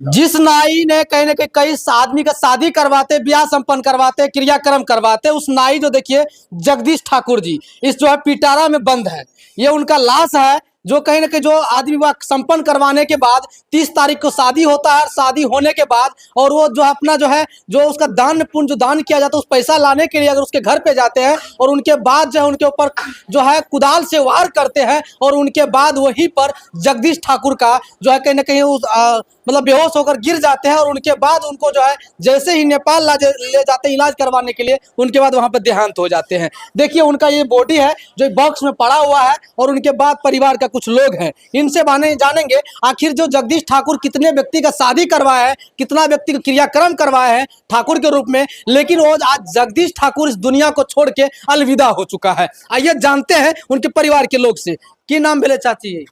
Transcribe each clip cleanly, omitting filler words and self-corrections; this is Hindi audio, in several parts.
जिस नाई ने कहीं ना कहीं आदमी का शादी करवाते, ब्याह संपन्न करवाते, क्रियाक्रम करवाते, उस नाई जो देखिए जगदीश ठाकुर जी इस जो है पिटारा में बंद है। ये उनका लाश है जो कहीं ना कहीं जो आदमी विवाह संपन्न करवाने के बाद 30 तारीख को शादी होता है। शादी होने के बाद और वो जो अपना जो है जो उसका दान पुण्य जो दान किया जाता है उस पैसा लाने के लिए अगर उसके घर पे जाते हैं और उनके बाद जो है उनके ऊपर जो है कुदाल से वार करते हैं और उनके बाद वहीं पर जगदीश ठाकुर का जो है कहीं ना कहीं उस मतलब बेहोश होकर गिर जाते हैं और उनके बाद उनको जो है जैसे ही नेपाल ले जाते हैं इलाज करवाने के लिए, उनके बाद वहां पर देहांत हो जाते हैं। देखिए उनका ये बॉडी है जो बॉक्स में पड़ा हुआ है और उनके बाद परिवार का कुछ लोग हैं, इनसे जानेंगे आखिर जो जगदीश ठाकुर कितने व्यक्ति का शादी करवाया है, कितना व्यक्ति का क्रियाक्रम करवाया है ठाकुर के रूप में, लेकिन वो आज जगदीश ठाकुर इस दुनिया को छोड़ के अलविदा हो चुका है। आइए जानते हैं उनके परिवार के लोग से। की नाम भेले चाची?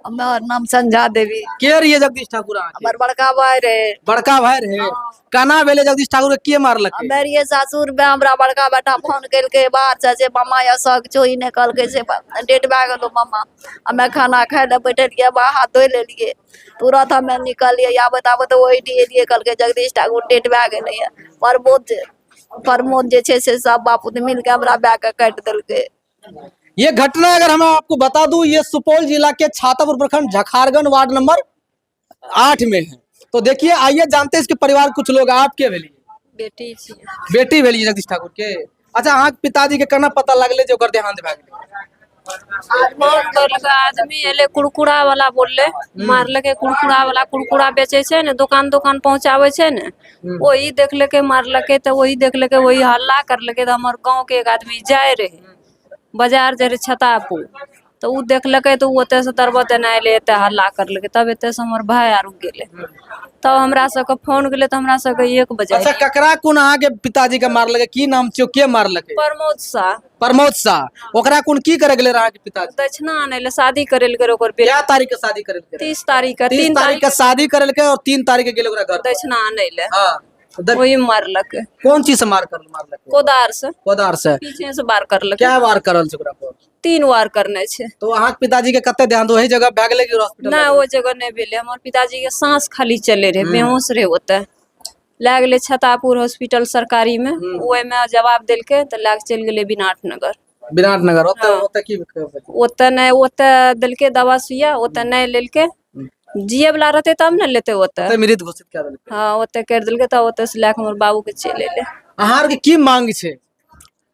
हमार नाम संध्या देवी। के रही जगदीश ठाकुर? हमार बड़का भाई रहे। बड़का भाई रहे। काना भेले जगदीश ठाकुर के के मारलक? मेरे ये सासुर में हमरा बड़का बेटा फोन करके बाहर से मामा या सग चोई निकल के से डेट बा गेलो मामा। हमें खाना खाए ले बैठे लिए हाथ धो ले लिए तुरंत हमें निकल लिए आबत आबत वही दिए कल के जगदीश ठाकुर डेट बा गेले है। प्रमोद जे छे से सब बापू मिल के हमरा बैग काट देलके। ये घटना अगर हम आपको बता दूं, ये सुपौल जिला के छातापुर प्रखंड झखारगंज वार्ड नंबर 8 में है। तो देखिए आइए जानते हैं इसके परिवार कुछ लोग। आपके भेली बेटी भेली जगदीश ठाकुर के? अच्छा, हाँ पिताजी के केना पता लगले जो कर देहांत भ गेलै? आदमी एले कुड़कुड़ा वाला बोलले मारलके। कुड़कुड़ा वाला कुड़कुड़ा बेचे छे ने, दुकान पहुंचावे छे ने, वही देखलके मारलके। तो वही देखलके वही हल्ला करलके। तो हमार गांव के एक आदमी जाए रहे बाजार जा रहे छतापुर, तो उ देखलके तो ओते से तरबत देना एले एते हल्ला करलके। तब एते से हमर भाई आरु गेले, तब हमरा सबके फोन गेले। तो हमरा सबके 1 बजे। अच्छा, ककरा कोन अहाँ के पिताजी के मारलके? की नाम छियो? के मारलके? प्रमोद शाह। प्रमोद शाह। ओकरा कोन की करे गेले अहाँ के पिताजी? दक्षिणा आने शादी करे ले ओकर बेटा। क्या तारीख के शादी करे ले? 30 तारीख के। 30 तारीख के शादी करे ले और 3 तारीख के गेले ओकरा घर दक्षिणा आने ले। हां, वही मारलक। कौन चीज से मारलक? कोदार से। कोदार से पीछे से वार करलक। क्या वार करल छै ओकरा पर? 3 वार करने छे। तो अहाँ के पिताजी के कते ध्यान वही जगह भाग गेले कि हॉस्पिटल? ना, वो जगह नहीं भेले। हमर पिताजी के सांस खाली चले रहे, बेहोश रहे ओते। लाग गेले छतापुर हॉस्पिटल सरकारी में। ओए में जवाब देलके तो लाग चल गेले विराटनगर। विराटनगर ओते की ओते नहीं, ओते देलके दवा सुइया, ओते नहीं लेलके। जिए वाला रहते तब न लेते ओते मृत घोषित कर देलके। हां, ओते कर देलके। त ओते से लाके हमर बाबू के चले ले। अहार के की मांग छै?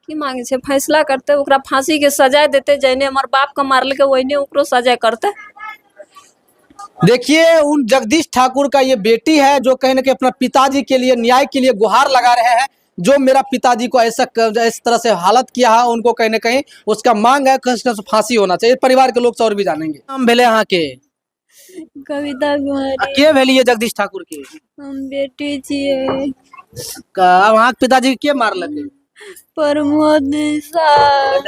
की मांगे छे? फैसला करते, ओकरा फांसी के सजा देते। जैने हमर बाप का मारलके वहीने ओकरो सजा करते। देखिए उन जगदीश ठाकुर का ये बेटी है जो कहीं ना कहीं अपना पिताजी के लिए न्याय के लिए गुहार लगा रहे हैं। जो मेरा पिताजी को ऐसा इस तरह से हालत किया है, उनको कहीं ना कहीं उसका मांग है कि फांसी होना चाहिए। परिवार के लोग और भी जानेंगे। हम भेले अहाँ के? कविता कुमारी। के भेली है जगदीश ठाकुर के? हम बेटी छिए। अहाँ के पिताजी के मारलके? प्रमोद शाह।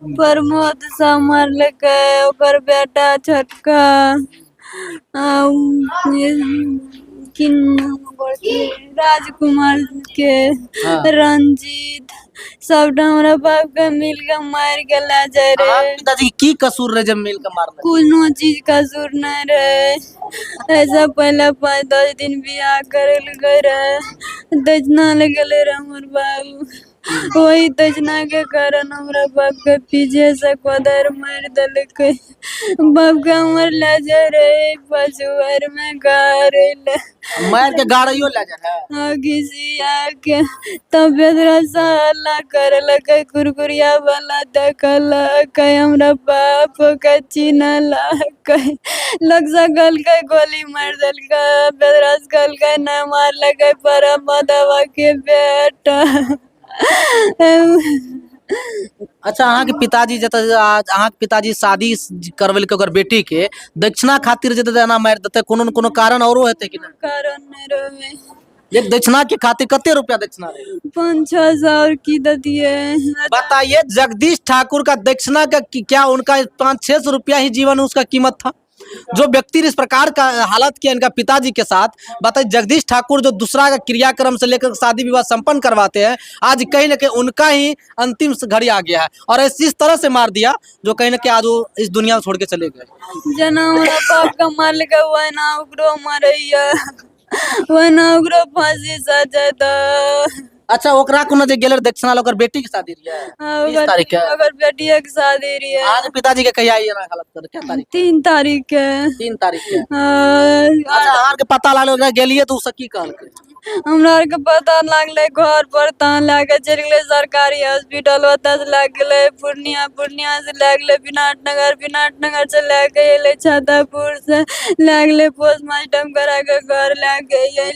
प्रमोद शाह मारलके। ओकर बेटा छोटका राजकुमार के, रंजीत सब हमरा बाप के मिल के मार के ले जाए रहे। पिताजी की कसूर रहे जब मिल के मारलके? कोनो चीज कसूर नहीं रहे। ऐसा पहले 5-10 दिन बियाह करे रहे, दजना लगले रहे हमर बाबू। वही दजना के कारण हमरा बाप के पीछे से कोदर मार देलके। बाप के हमर ले जा रहे पशुअर में गाड़े मार के गाड़ियो ले जा रहे। घिसिया के तबियत रसाला करलके। कुरकुरिया वाला देखलके। हमरा बाप के चिन्हलके। लग सकल के गोली मार देलके। बेदरस कल के न मारलके। पर मदवा के बेटा। अच्छा, अहाँ के पिताजी अहाँ के पिताजी शादी करवेलके ओकर बेटी के दक्षिणा खातिर जते देना मार देते, कोनो न कोनो कारण औरो हेते कि ना? कारण नहीं रहे। एक दक्षिणा के खातिर कते रुपया दक्षिणा रहे? 5-6 और की दतिए। बताइए, जगदीश ठाकुर का दक्षिणा का क्या उनका 500-600 रुपया ही जीवन उसका कीमत था? जो व्यक्ति ने इस प्रकार का हालत किया इनका पिताजी के साथ, बताइए जगदीश ठाकुर जो दूसरा का क्रियाक्रम से लेकर शादी विवाह संपन्न करवाते हैं, आज कहीं ना कहीं उनका ही अंतिम घड़ी आ गया है और ऐसी इस तरह से मार दिया जो कहीं ना कहीं आज वो इस दुनिया को छोड़ के चले गए। जना हमरा बाप का मार लगा हुआ है ना ओकरो मारैया वो ना ओकरो फांसी सजा द। अच्छा ओकरा कोनो जे गेलर दक्षिणा ओकर बेटी के शादी रही है 30 तारीख के, अगर बेटिया के शादी रही है आज पिताजी के कहिया आई ना हालत कर क्या तारीख 3 तारीख के 3 तारीख के। हाँ, अच्छा आर के पता लागल गेलिए तो सकी कहल हमरा आर के पता लागले घर पर तान लागे चल गेले सरकारी हॉस्पिटल ओतऽ से लाग गेले पूर्णिया से लाग गेले विनाटनगर से लाग गेले छातापुर से लाग गेले पोस्टमार्टम करा के घर लाग गए।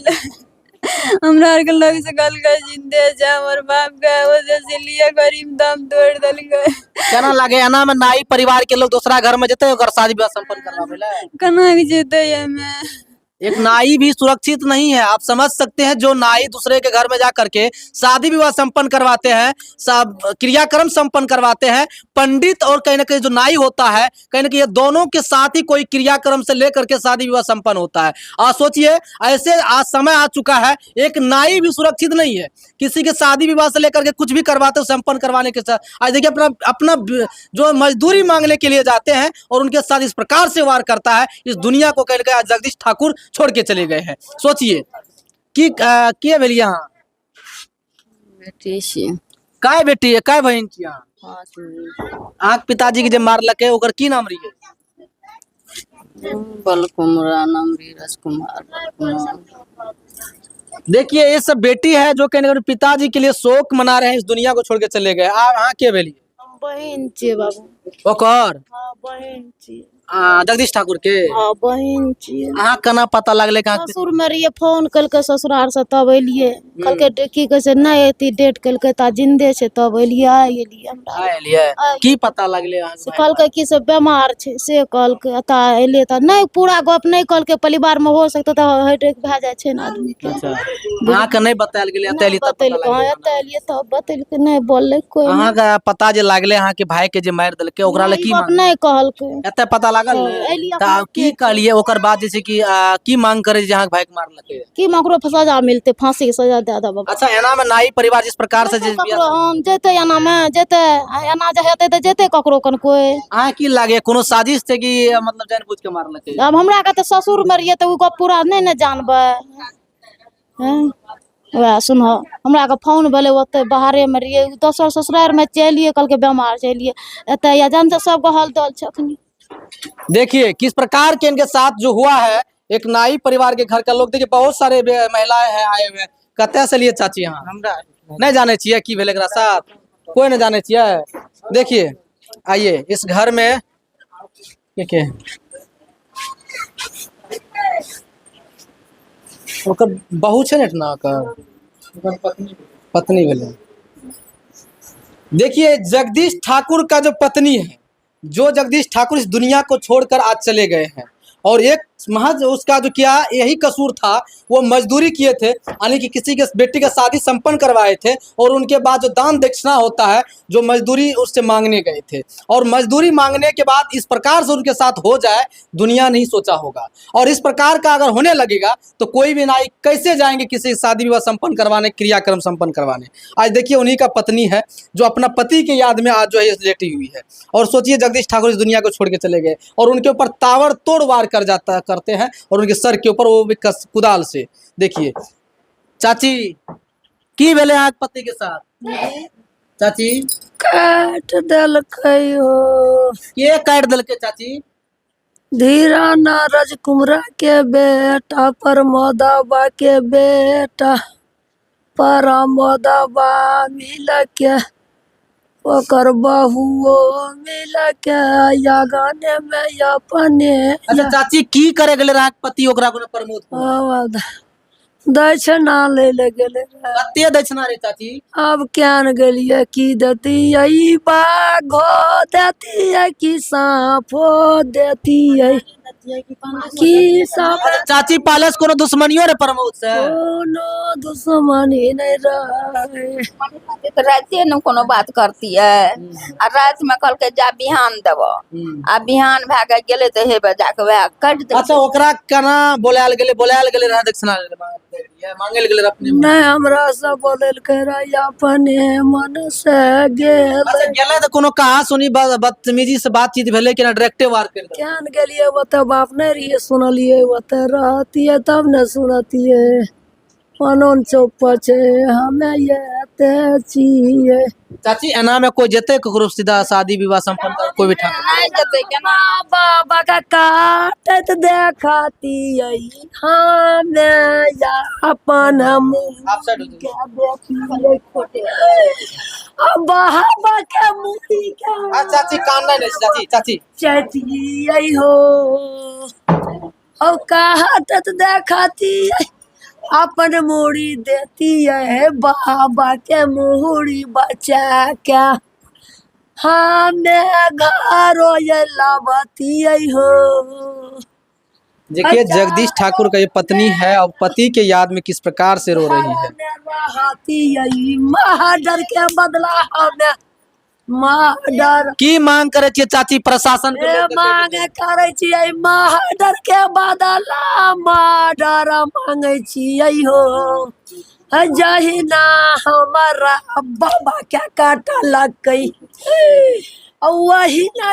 हमरा आर के लोग से गल गए जिंदे जा हमर बाप का वजह से लिए गरीब दम तोड़ दल गए। केना लागे एना में नाई परिवार के लोग दूसरा घर में जते ओकर शादी विवाह संपन्न करवावेला कना के जेते हमें एक नाई भी सुरक्षित नहीं है। आप समझ सकते हैं जो नाई दूसरे के घर में जा करके शादी विवाह संपन्न करवाते हैं, सब क्रियाक्रम संपन्न करवाते हैं, पंडित और कहीं ना कहीं जो नाई होता है कहीं ना कहीं ये दोनों के साथ ही कोई क्रियाक्रम से लेकर के शादी विवाह संपन्न होता है। और सोचिए ऐसे आज समय आ चुका है एक नाई भी सुरक्षित नहीं है, किसी के शादी विवाह से लेकर के कुछ भी करवाते संपन्न करवाने के साथ। आज देखिए अपना जो मजदूरी मांगने के लिए जाते हैं और उनके साथ इस प्रकार से वार करता है, इस दुनिया को कहीं ना कहीं जगदीश ठाकुर छोड़ के चले गए हैं। सोचिए कि के भेल यहाँ बेटी छी काय बेटी है काय बहन छी यहाँ आँख पिताजी के जे मारलके ओकर की नाम रही बलकुमरा नाम रही राजकुमार। देखिए ये सब बेटी है जो कहीं ना कहीं पिताजी के लिए शोक मना रहे हैं, इस दुनिया को छोड़ के चले गए। अहाँ के भेलिए बहन छी बाबू ओकर बहन छी जगदीश ठाकुर के बहन छी। अहाँ केना पता लगले कि ससुर में रहिए फोन कलके ससुराल से तब एलिए कलके की कहे नहीं एती डेट कलके ता जिंदे छे तब एलिए एलिए हमरा आइलिए की पता लगले अहाँ के कलके की से बीमार छे से कलके ता एलिए ता नहीं पूरा गप नहीं कलके परिवार में हो सकता ता हेडेक भ जाय छे ना आदमी के। अच्छा अहाँ के नहीं बतायल गेले अतैली तब पता लगले एलिए तब बतेलके नहीं बोलले कोई अहाँ के पता जे लागले अहाँ के भाई के जे मार देलके ओकरा ले की मांग नहीं कहलके एते पता लागल ता की कहलिए ओकर बाद जैसे कि की मांग करे जे अहाँ के भाई के मारलके की मकरो सजा मिलते फांसी के सजा दे दे बाबा। अच्छा एना में नाई परिवार जिस प्रकार से जे जेते एना में जेते एना जे हेते त जेते ककरो कन कोई अहाँ की लागे कोनो साजिश थे कि मतलब जानबूझ के मारलके। अब हमरा का त ससुर में रहिए त उ गप पूरा नहीं न जानबे हैं वह सुनो हमरा का फोन भेले ओते बाहरे में रहिए दोसर ससुराल में चलिए कल के बीमार चलिए एते या जानते सब को हल दल छखनी। देखिए किस प्रकार के इनके साथ जो हुआ है, एक नाई परिवार के घर का लोग देखिए बहुत सारे महिलाएं हैं आए हुए। कते से लिए चाची यहाँ हमरा नहीं जाने चाहिए की भेले एकरा साथ कोई नहीं जाने चाहिए। देखिए आइए इस घर में के ओकर बहू छे ना ओकर पत्नी भेले। देखिए जगदीश ठाकुर का जो पत्नी है, जो जगदीश ठाकुर इस दुनिया को छोड़कर आज चले गए हैं और एक महज उसका जो किया यही कसूर था, वो मजदूरी किए थे यानी कि किसी के बेटी का शादी संपन्न करवाए थे और उनके बाद जो दान दक्षिणा होता है जो मजदूरी उससे मांगने गए थे और मजदूरी मांगने के बाद इस प्रकार से उनके साथ हो जाए दुनिया नहीं सोचा होगा। और इस प्रकार का अगर होने लगेगा तो कोई भी नाई कैसे जाएंगे किसी शादी विवाह संपन्न करवाने, क्रियाक्रम संपन्न करवाने। आज देखिए उन्हीं का पत्नी है जो अपना पति के याद में आज जो है लेटी हुई है। और सोचिए जगदीश ठाकुर इस दुनिया को छोड़ के चले गए और उनके ऊपर ताबड़तोड़ वार करते हैं और उनके सर के ऊपर वो भी कुदाल से। देखिए चाची की भेले आग पति के साथ चाची काट देलकै हो के काट देलके चाची धीराना राजकुमार के बेटा प्रमोदबा के बेटा प्रमोदबा मिल के ओकर बहुओ मिल के या गाने में अपने। अच्छा चाची की करे गेले रहा पति ओकरा को प्रमोद दक्षिणा ले गेले कते दक्षिणा रे चाची अब क्या न गेलिए की देती बाघो देती है कि सांपो देती है की सब अच्छा, चाची पालस कोनो दुश्मनियो रे प्रमोद से? कोनो दुश्मनी नहीं रहे। तो राते न कोनो बात करती है आ रात में कल के जा बिहान देव आ बिहान भए के गेले तो हे बजा के वह कट दे। अच्छा, ओकरा केना बोलायल गेले रहा दक्षिणा मांगे गेले रहा अपने? नहीं हमरा से बोलल करे अपने मन से गेल। अच्छा, गेले तो कोनो कहा सुनी बदतमीजी से बातचीत भेले कि ना डायरेक्टे वार कर दे? केहन गेलिए वो तो बाप नहीं रहिए सुनलिए वो तो रहती है तब न सुनती है। कानून चौक पर छे हमें ये ते चाहिए। चाची एना में कोई जेते ककरो सीधा शादी विवाह संपन्न कर कोई बिठा? नहीं जते केना बाबा का काटत देखाती है हमें या अपन मुँह आप साइड हो जाइए। क्या देखिए खोटे बाबा के मुँह क्या चाची कान नहीं चाची चाची चाहती है हो और काटत देखाती है अपन मूड़ी देती है बाबा के मुहूरी बचा क्या हमें घरों ये लावती है हो। देखिए जगदीश ठाकुर का ये पत्नी है और पति के याद में किस प्रकार से रो रही है। महाडर के बदला हमें महाडर की मांग करे छियै चाची प्रशासन के लोग के? मांग करे छियै महाडर के बदला महाडर मांगे छियै हो। जहिना हमारा बाबा क्या काटा लग गई वही ना